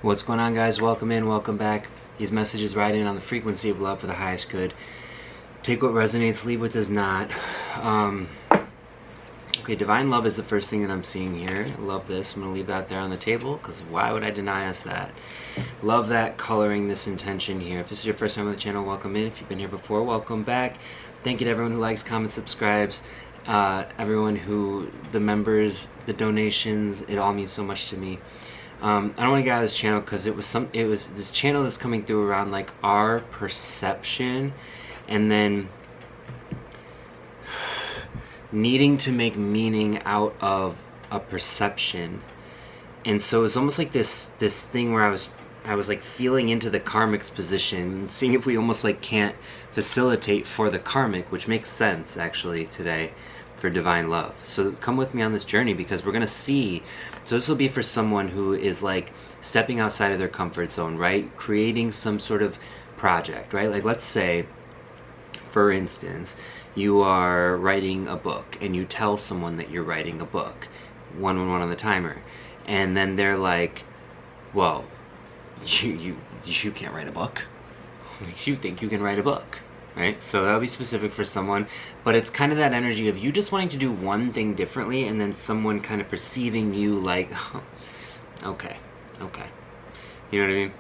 What's going on, guys? Welcome in, welcome back. These messages ride in on the frequency of love for the highest good. Take what resonates, leave what does not. Okay, divine love is the first thing that I'm seeing here. I love this. I'm going to leave that there on the table because why would I deny us that? Love that coloring this intention here. If this is your first time on the channel, welcome in. If you've been here before, welcome back. Thank you to everyone who likes, comments, subscribes. Everyone who, the members, the donations, it all means so much to me. I don't want to get out of this channel because it was this channel that's coming through around like our perception and then needing to make meaning out of a perception. And so it's almost like this thing where I was like feeling into the karmic's position, seeing if we almost like can't facilitate for the karmic, which makes sense actually today for divine love. So come with me on this journey because we're gonna see. So this will be for someone who is like stepping outside of their comfort zone, right? Creating some sort of project, right? Like let's say, for instance, you are writing a book and you tell someone that you're writing a book, 111 on the timer, and then they're like, well, you can't write a book. You think you can write a book, right? So that would be specific for someone, but it's kind of that energy of you just wanting to do one thing differently and then someone kind of perceiving you like, oh, okay, you know what I mean?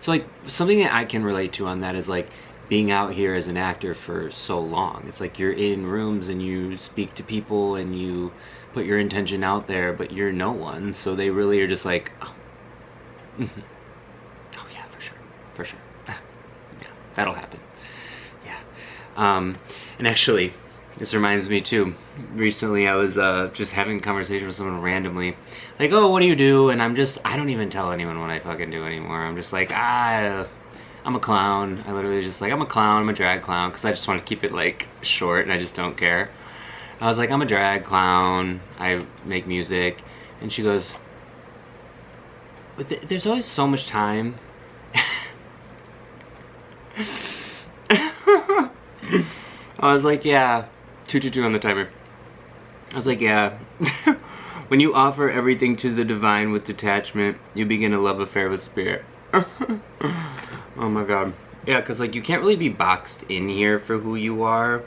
So like something that I can relate to on that is like being out here as an actor for so long. It's like you're in rooms and you speak to people and you put your intention out there, but you're no one, so they really are just like, oh, oh yeah, for sure, yeah, that'll happen. And actually, this reminds me too, recently I was just having a conversation with someone randomly, like, oh, what do you do? And I don't even tell anyone what I fucking do anymore. I'm just like, I'm a clown. I literally just like, I'm a clown, I'm a drag clown, because I just want to keep it like short and I just don't care. I was like, I'm a drag clown, I make music. And she goes, but there's always so much time. I was like, yeah, 222 on the timer. I was like, yeah. When you offer everything to the divine with detachment, you begin a love affair with spirit. Oh my god. Yeah, because like you can't really be boxed in here for who you are.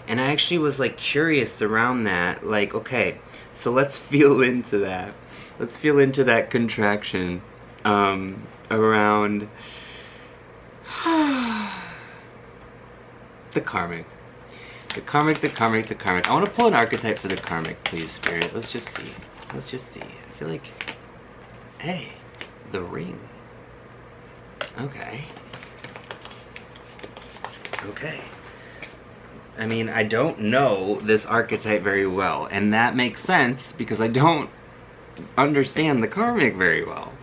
And I actually was like curious around that. Like, okay, so let's feel into that. Let's feel into that contraction around the karmic. The karmic. I want to pull an archetype for the karmic, please, Spirit. Let's just see. I feel like, hey, the ring. Okay. I mean, I don't know this archetype very well, and that makes sense because I don't understand the karmic very well.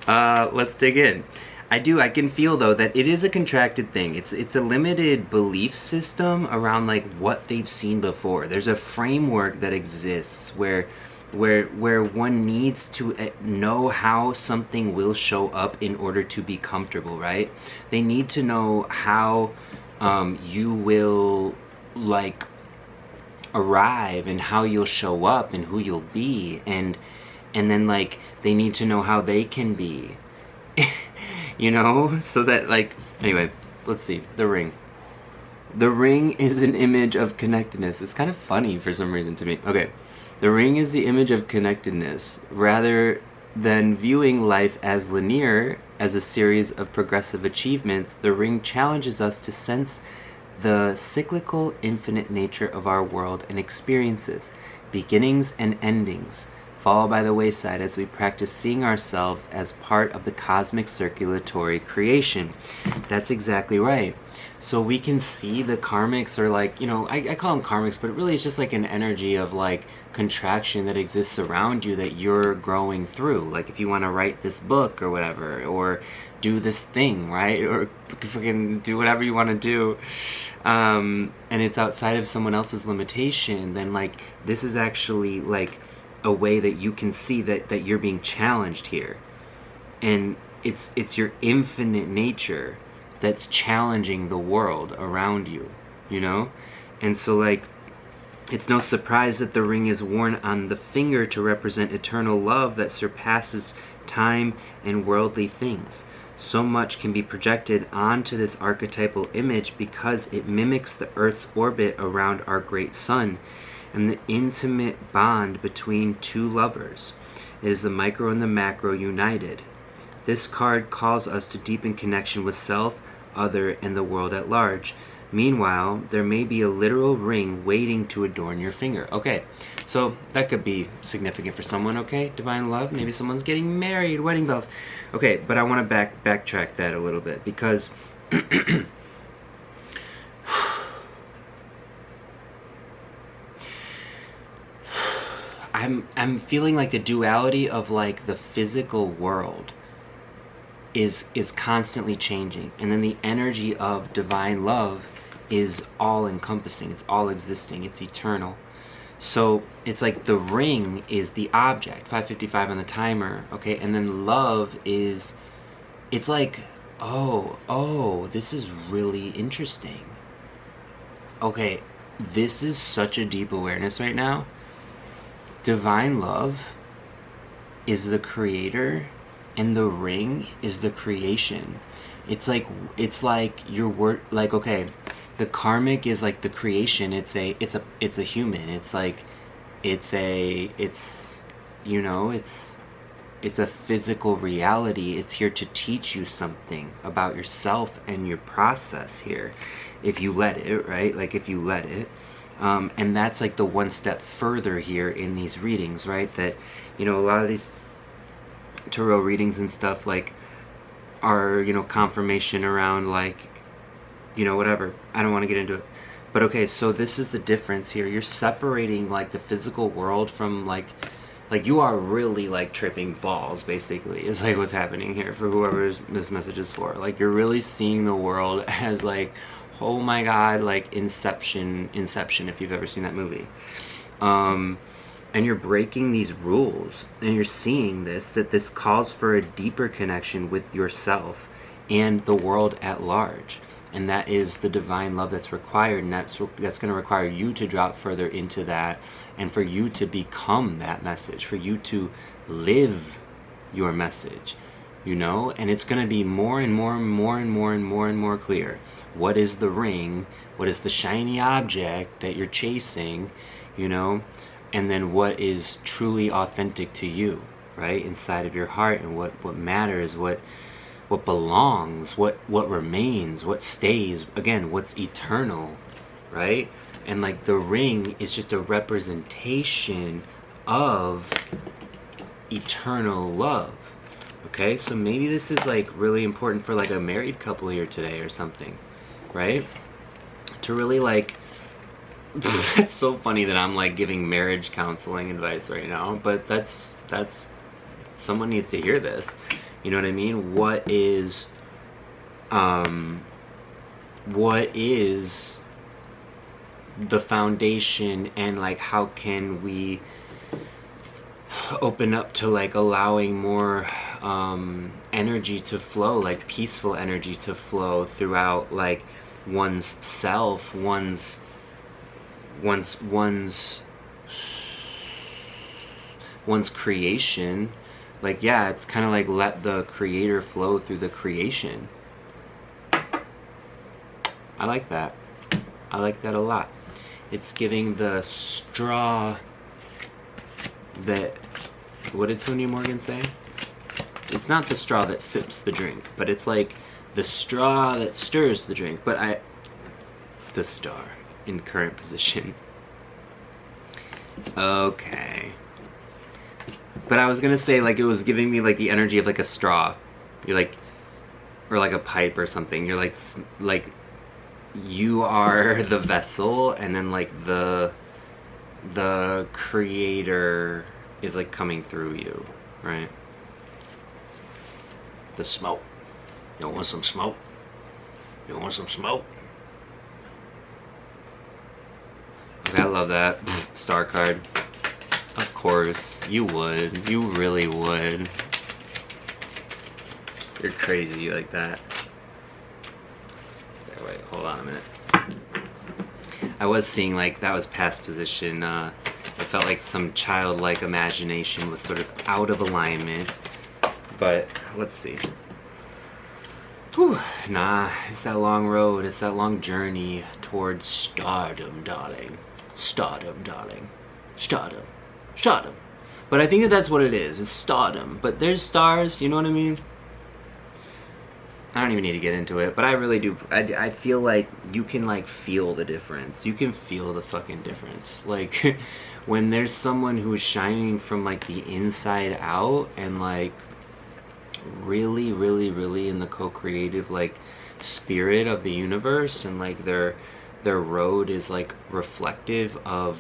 Let's dig in. I can feel though that it is a contracted thing. It's a limited belief system around like what they've seen before. There's a framework that exists where one needs to know how something will show up in order to be comfortable, right? They need to know how you will like arrive and how you'll show up and who you'll be, and then like they need to know how they can be. You know, so that like, anyway, let's see, the ring. The ring is an image of connectedness. It's kind of funny for some reason to me. Okay, the ring is the image of connectedness. Rather than viewing life as linear, as a series of progressive achievements, the ring challenges us to sense the cyclical, infinite nature of our world and experiences, beginnings and endings, fall by the wayside as we practice seeing ourselves as part of the cosmic circulatory creation. That's exactly right. So we can see the karmics, or like, you know, I call them karmics, but really it's just like an energy of like contraction that exists around you that you're growing through. Like if you want to write this book or whatever, or do this thing, right? Or fucking do whatever you want to do, and it's outside of someone else's limitation, then like this is actually like a way that you can see that you're being challenged here, and it's your infinite nature that's challenging the world around you, you know? And so like it's no surprise that the ring is worn on the finger to represent eternal love that surpasses time, and worldly things. So much can be projected onto this archetypal image because it mimics the Earth's orbit around our great sun and the intimate bond between two lovers. It is the micro and the macro united. This card calls us to deepen connection with self, other, and the world at large. Meanwhile, there may be a literal ring waiting to adorn your finger. Okay, so that could be significant for someone, okay? Divine love, maybe someone's getting married, wedding bells. Okay, but I want to backtrack that a little bit because I'm feeling like the duality of like the physical world is constantly changing, and then the energy of divine love is all encompassing, it's all existing, it's eternal. So it's like the ring is the object, 5:55 on the timer, okay, and then love is, it's like, oh, this is really interesting. Okay, this is such a deep awareness right now. Divine love is the creator and the ring is the creation. It's like your word, like, okay, the karmic is like the creation. It's a human. It's like it's you know, it's a physical reality. It's here to teach you something about yourself and your process here, if you let it, right? Like if you let it. And that's like the one step further here in these readings, right? That, you know, a lot of these tarot readings and stuff like are, you know, confirmation around like, you know, whatever. I don't want to get into it. But okay, so this is the difference here. You're separating like the physical world from like you are really like tripping balls, basically, is like what's happening here for whoever this message is for. Like you're really seeing the world as like, oh my god, like Inception, if you've ever seen that movie. And you're breaking these rules, and you're seeing that this calls for a deeper connection with yourself and the world at large. And that is the divine love that's required, and that's going to require you to drop further into that, and for you to become that message, for you to live your message, you know. And it's going to be more and more and more and more and more and more clear. What is the ring? What is the shiny object that you're chasing, you know? And then what is truly authentic to you, right? Inside of your heart, and what matters, what belongs, what remains, what stays, again, what's eternal, right? And like the ring is just a representation of eternal love. Okay, so maybe this is like really important for like a married couple here today or something, right? To really like, it's so funny that I'm like giving marriage counseling advice right now, but that's someone needs to hear this. You know what I mean? What is the foundation, and like how can we open up to like allowing more energy to flow, like peaceful energy to flow throughout like one's self, one's creation. Like, yeah, it's kind of like let the creator flow through the creation. I like that. I like that a lot. It's giving the straw that, what did Sonia Morgan say? It's not the straw that sips the drink, but it's like the straw that stirs the drink. But the star in current position. Okay. But I was gonna say, like, it was giving me like the energy of like a straw. You're like, or like a pipe or something. You're like you are the vessel, and then like the creator is like coming through you, right? The smoke. You want some smoke? You want some smoke? Okay, I love that. Star card. Of course, you would. You really would. You're crazy like that. Okay, wait, hold on a minute. I was seeing like that was past position. It felt like some childlike imagination was sort of out of alignment. But let's see. Whew. Nah, it's that long road, it's that long journey towards stardom, darling. Stardom, darling. Stardom. Stardom. But I think that that's what it is. It's stardom. But there's stars, you know what I mean? I don't even need to get into it, but I really do. I feel like you can like feel the difference. You can feel the fucking difference. Like when there's someone who is shining from like the inside out and like really in the co-creative like spirit of the universe, and like their road is like reflective of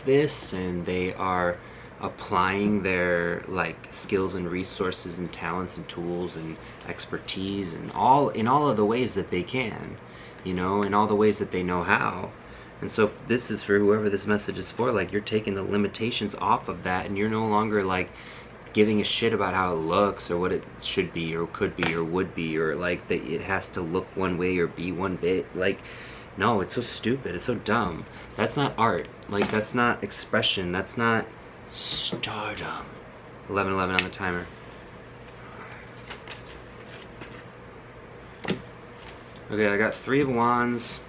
this, and they are applying their like skills and resources and talents and tools and expertise and in all of the ways that they can, you know, in all the ways that they know how. And so this is for whoever this message is for. Like, you're taking the limitations off of that, and you're no longer like giving a shit about how it looks or what it should be or could be or would be, or like that it has to look one way or be one bit. Like, no, it's so stupid, it's so dumb. That's not art. Like, that's not expression. That's not stardom. 11:11 on the timer. Okay, I got 3 of Wands.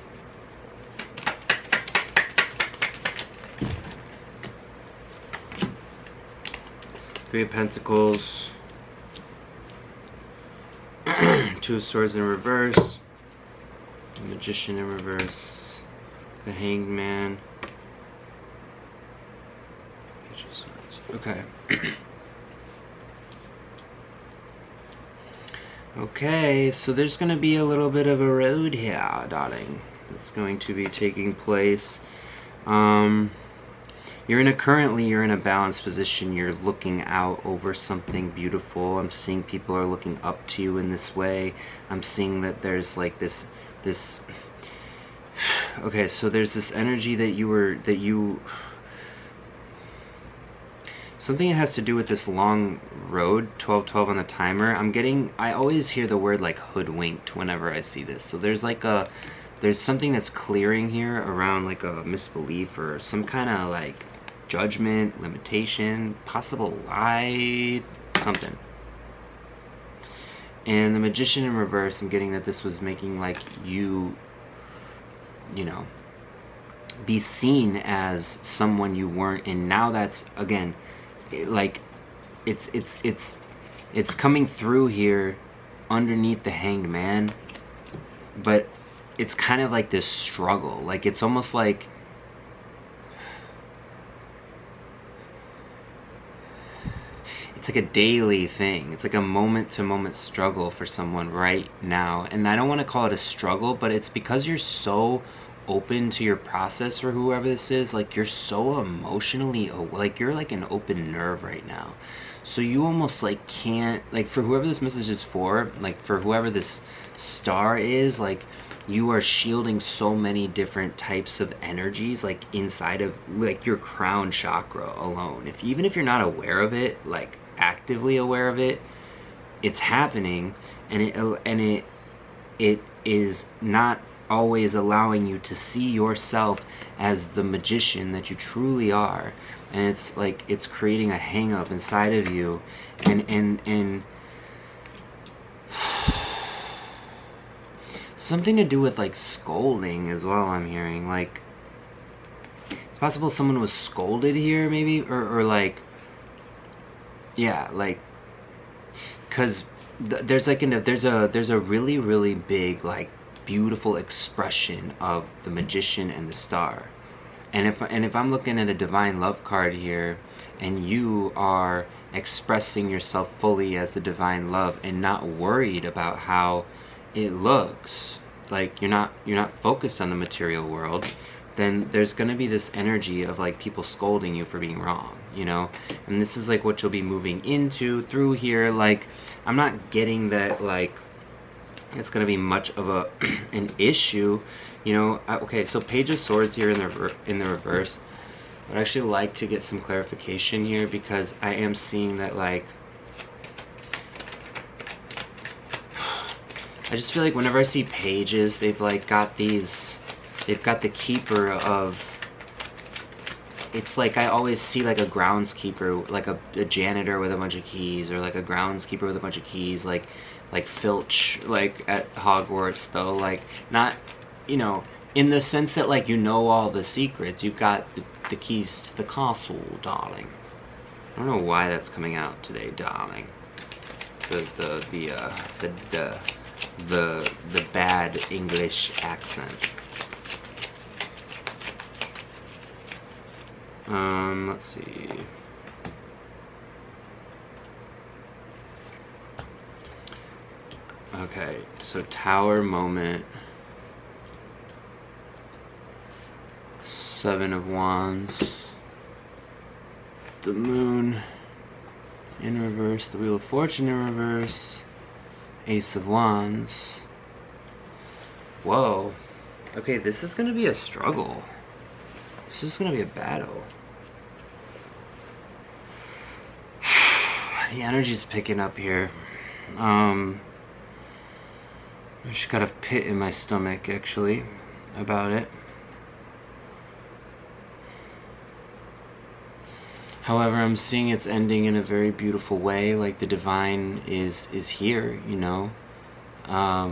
Three of Pentacles. 2 of Swords in reverse. The Magician in reverse. The Hanged Man. Okay. Okay, so there's going to be a little bit of a road here, darling. That's going to be taking place. You're in a balanced position. You're looking out over something beautiful. I'm seeing people are looking up to you in this way. I'm seeing that there's like this okay, so there's this energy that something that has to do with this long road, 12:12 on the timer. I always hear the word like hoodwinked whenever I see this. So there's something that's clearing here around like a misbelief or some kind of like judgment, limitation, possible lie, something. And the Magician in reverse, I'm getting that this was making like you know, be seen as someone you weren't, and now that's again like it's coming through here underneath the Hanged Man, but it's kind of like this struggle. Like, it's almost like it's like a daily thing. It's like a moment-to-moment struggle for someone right now. And I don't want to call it a struggle, but it's because you're so open to your process for whoever this is. Like, you're so emotionally, like, you're like an open nerve right now. So you almost like can't, like, for whoever this message is for, like for whoever this star is, like, you are shielding so many different types of energies, like inside of like your crown chakra alone. Even if you're not aware of it, like actively aware of it, it's happening, and it is not always allowing you to see yourself as the magician that you truly are. And it's like it's creating a hang up inside of you, and something to do with like scolding as well. I'm hearing like it's possible someone was scolded here, maybe, or like, yeah, like, because there's like there's a really big like beautiful expression of the Magician and the Star. And if I'm looking at a divine love card here, and you are expressing yourself fully as the divine love and not worried about how it looks, like you're not focused on the material world, then there's going to be this energy of like people scolding you for being wrong, you know. And this is like what you'll be moving into through here. Like, I'm not getting that like it's going to be much of a an issue, you know. Okay, so Page of Swords here in the reverse. I'd actually like to get some clarification here, because I am seeing that like I just feel like whenever I see pages, they've like got these, they've got the keeper of it's like I always see like a groundskeeper, like a janitor with a bunch of keys, or like a groundskeeper with a bunch of keys, like Filch, like at Hogwarts, though, like not, you know, in the sense that like you know all the secrets, you've got the keys to the castle, darling. I don't know why that's coming out today, darling. The bad English accent. Let's see. Okay, so Tower moment. 7 of Wands. The Moon in reverse. The Wheel of Fortune in reverse. Ace of Wands. Whoa. Okay, this is gonna be a struggle. This is gonna be a battle. The energy's picking up here. I just got a pit in my stomach, actually, about it. However, I'm seeing it's ending in a very beautiful way, like the divine is here, you know. I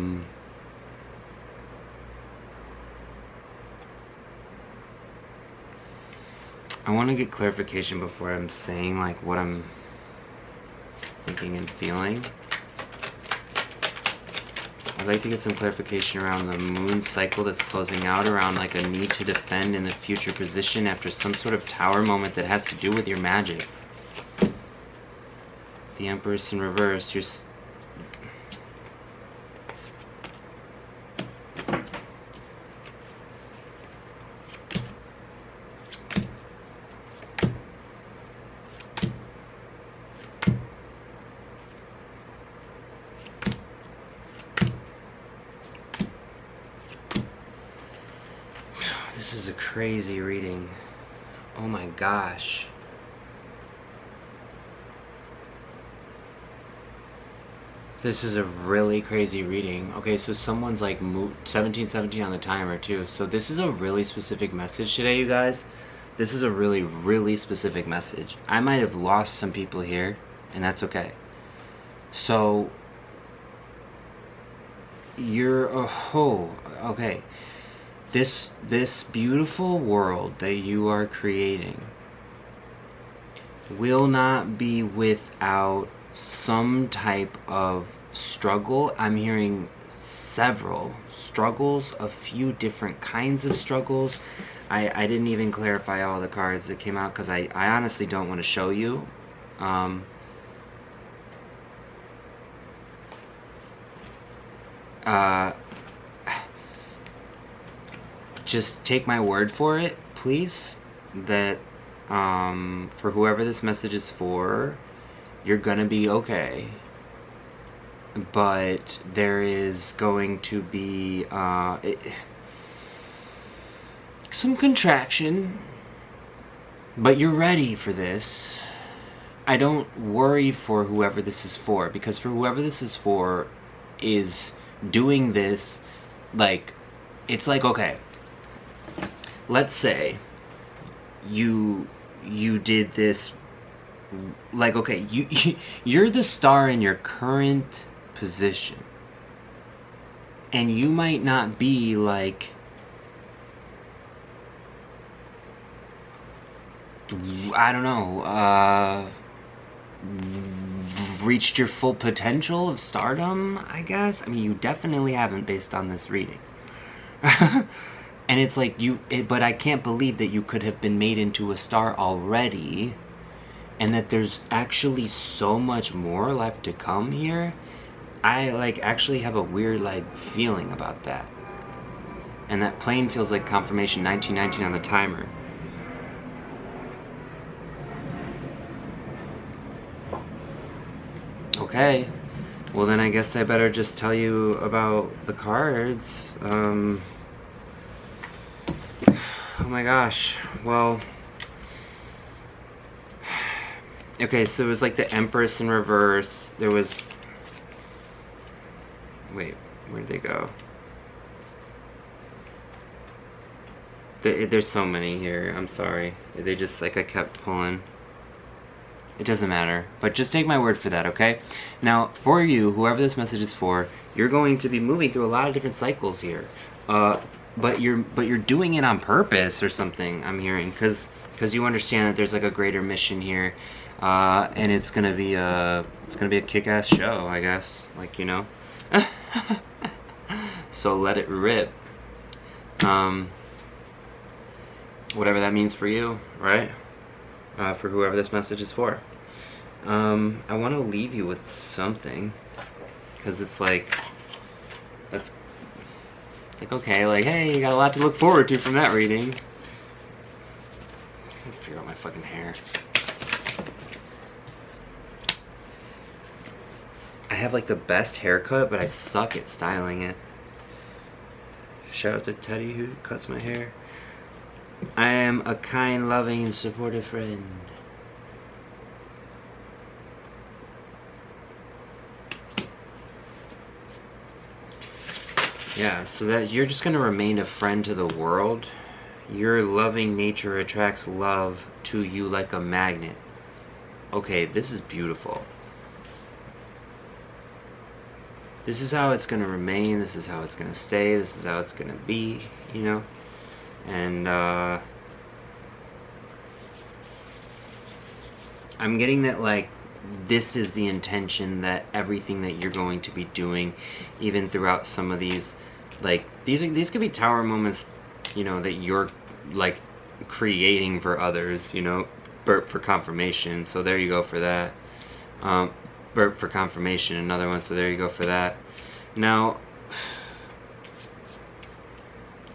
want to get clarification before I'm saying like what I'm thinking and feeling. I'd like to get some clarification around the moon cycle that's closing out, around like a need to defend in the future position after some sort of tower moment that has to do with your magic. The Empress in reverse, you're... This is a crazy reading. Oh my gosh. This is a really crazy reading. Okay, so someone's like 1717 on the timer too. So this is a really specific message today, you guys. This is a really, really specific message. I might have lost some people here, and that's okay. So you're okay. This beautiful world that you are creating will not be without some type of struggle. I'm hearing several struggles, a few different kinds of struggles. I didn't even clarify all the cards that came out because I honestly don't want to show you. Just take my word for it, please, that for whoever this message is for, you're gonna be okay. But there is going to be some contraction, but you're ready for this. I don't worry for whoever this is for, because for whoever this is for is doing this, like, it's like, okay, let's say you did this, like, okay, you're the star in your current position, and you might not be like, I don't know, reached your full potential of stardom, I guess. I mean, you definitely haven't, based on this reading. And it's like but I can't believe that you could have been made into a star already, and that there's actually so much more left to come here. I like actually have a weird like feeling about that. And that plane feels like confirmation. 1919 on the timer. Okay, well then I guess I better just tell you about the cards. Oh my gosh, well, okay, so it was like the Empress in reverse. There was, wait, where did they go? There's so many here. I'm sorry. They just, like, I kept pulling. It doesn't matter. But just take my word for that, okay? Now, for you, whoever this message is for, you're going to be moving through a lot of different cycles here. But you're doing it on purpose or something, I'm hearing, because you understand that there's, like, a greater mission here. And it's gonna be a kick-ass show, I guess. Like, you know. So let it rip. Whatever that means for you, right? For whoever this message is for. I want to leave you with something, because it's like, that's like, okay, like, hey, you got a lot to look forward to from that reading. I can't figure out my fucking hair. I have like the best haircut, but I suck at styling it. Shout out to Teddy who cuts my hair. I am a kind, loving, and supportive friend. Yeah, so that you're just gonna remain a friend to the world. Your loving nature attracts love to you like a magnet. Okay, this is beautiful. This is how it's gonna remain, this is how it's gonna stay, this is how it's gonna be, you know? And I'm getting that, like, this is the intention, that everything that you're going to be doing, even throughout some of these, like, these could be tower moments, you know, that you're, like, creating for others, you know? Burp for confirmation, so there you go for that. Burp for confirmation, another one, so there you go for that. Now,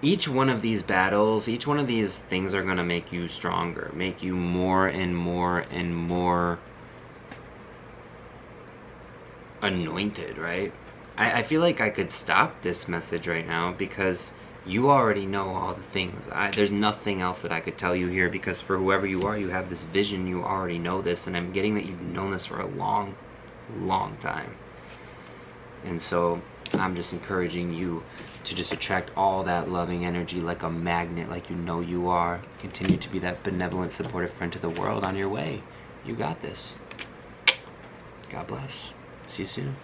each one of these battles, each one of these things are going to make you stronger, make you more and more and more anointed, right? I feel like I could stop this message right now, because you already know all the things. There's nothing else that I could tell you here, because for whoever you are, you have this vision, you already know this, and I'm getting that you've known this for a long time. And so I'm just encouraging you to just attract all that loving energy like a magnet, like you know you are. Continue to be that benevolent, supportive friend to the world on your way. You got this. God bless. See you soon.